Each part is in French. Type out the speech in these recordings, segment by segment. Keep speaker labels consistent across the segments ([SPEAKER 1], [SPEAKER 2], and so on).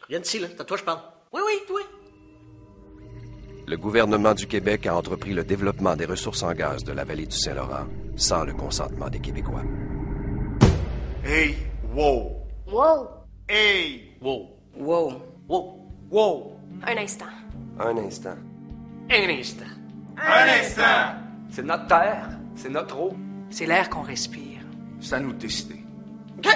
[SPEAKER 1] Viens d'ici, là. C'est à toi, je parle. Oui, oui, oui.
[SPEAKER 2] Le gouvernement du Québec a entrepris le développement des ressources en gaz de la vallée du Saint-Laurent sans le consentement des Québécois.
[SPEAKER 3] Hey, wow.
[SPEAKER 4] Wow!
[SPEAKER 3] Hey,
[SPEAKER 1] Wow.
[SPEAKER 4] Wow!
[SPEAKER 1] Wow.
[SPEAKER 3] wow.
[SPEAKER 4] Un instant.
[SPEAKER 2] Un instant.
[SPEAKER 1] Un instant.
[SPEAKER 3] Un instant.
[SPEAKER 5] C'est notre terre, c'est notre eau.
[SPEAKER 6] C'est l'air qu'on respire.
[SPEAKER 3] C'est à nous de décider.
[SPEAKER 1] OK.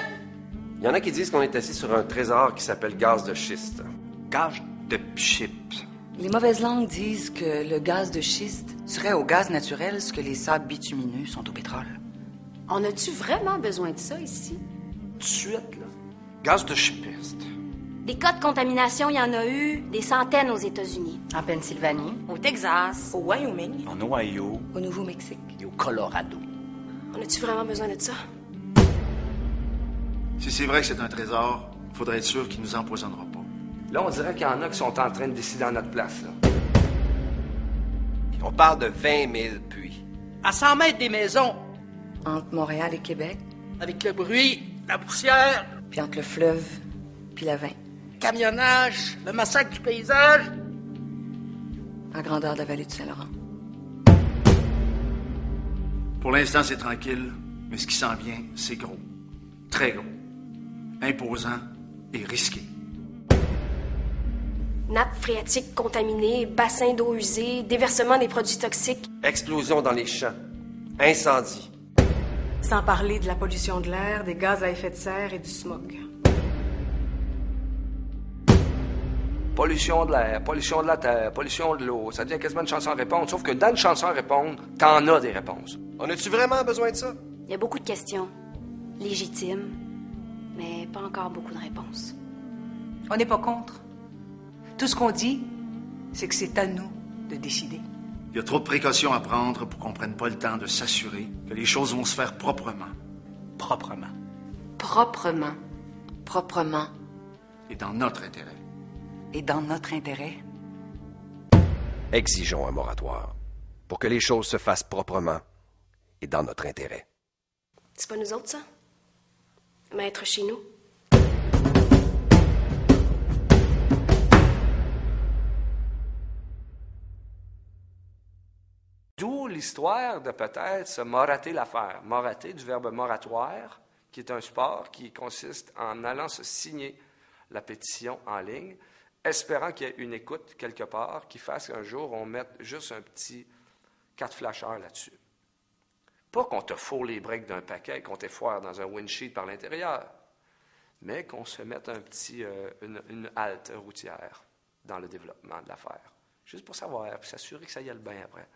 [SPEAKER 2] Il y en a qui disent qu'on est assis sur un trésor qui s'appelle gaz de schiste.
[SPEAKER 5] Gage de chips.
[SPEAKER 6] Les mauvaises langues disent que le gaz de schiste serait au gaz naturel ce que les sables bitumineux sont au pétrole.
[SPEAKER 4] On a-tu vraiment besoin de ça ici?
[SPEAKER 5] Tout de suite, là. Gaz de schiste.
[SPEAKER 4] Des cas de contamination, il y en a eu des centaines aux États-Unis.
[SPEAKER 7] En Pennsylvanie,
[SPEAKER 4] Au Texas.
[SPEAKER 7] au Wyoming,
[SPEAKER 5] En Ohio.
[SPEAKER 6] Au Nouveau-Mexique.
[SPEAKER 1] Et au Colorado.
[SPEAKER 4] On a-tu vraiment besoin de ça?
[SPEAKER 3] Si c'est vrai que c'est un trésor, faudrait être sûr qu'il nous empoisonnera pas.
[SPEAKER 5] Là, on dirait qu'il y en a qui sont en train de décider à notre place, là.
[SPEAKER 2] On parle de 20 000 puits.
[SPEAKER 1] À 100 mètres des maisons,
[SPEAKER 6] Entre Montréal et Québec,
[SPEAKER 1] avec le bruit, la poussière,
[SPEAKER 6] puis entre le fleuve puis la 20,
[SPEAKER 1] camionnage, le massacre du paysage.
[SPEAKER 6] à grandeur de la vallée du Saint-Laurent.
[SPEAKER 3] Pour l'instant, c'est tranquille, mais ce qui s'en vient, c'est gros. Très gros. Imposant et risqué.
[SPEAKER 4] Nappes phréatiques contaminées, bassins d'eau usés, déversement des produits toxiques.
[SPEAKER 2] Explosion dans les champs. Incendie.
[SPEAKER 7] sans parler de la pollution de l'air, des gaz à effet de serre et du smog.
[SPEAKER 5] Pollution de l'air, pollution de la terre, pollution de l'eau. Ça devient quasiment une chanson à répondre. Sauf que dans une chanson à répondre, t'en as des réponses.
[SPEAKER 2] On a-tu vraiment besoin de ça?
[SPEAKER 4] Il y a beaucoup de questions. Légitimes, mais pas encore beaucoup de réponses.
[SPEAKER 6] On n'est pas contre. Tout ce qu'on dit, c'est que c'est à nous de décider.
[SPEAKER 3] Il y a trop de précautions à prendre pour qu'on ne prenne pas le temps de s'assurer que les choses vont se faire proprement.
[SPEAKER 1] Proprement.
[SPEAKER 7] Proprement. Proprement.
[SPEAKER 3] Et dans notre intérêt.
[SPEAKER 6] Et dans notre intérêt,
[SPEAKER 2] Exigeons un moratoire pour que les choses se fassent proprement et dans notre intérêt.
[SPEAKER 4] C'est pas nous autres, ça? Maître chez nous?
[SPEAKER 5] D'où l'histoire de peut-être se morater l'affaire. Morater du verbe moratoire, qui est un support qui consiste en allant se signer la pétition en ligne, espérant qu'il y ait une écoute quelque part qui fasse qu'un jour on mette juste un petit 4 flasheurs là-dessus. Pas qu'on te fourre les briques d'un paquet et qu'on t'effoire dans un windshield par l'intérieur, mais qu'on se mette un petit, une halte routière dans le développement de l'affaire. Juste pour savoir, puis s'assurer que ça y aille bien après.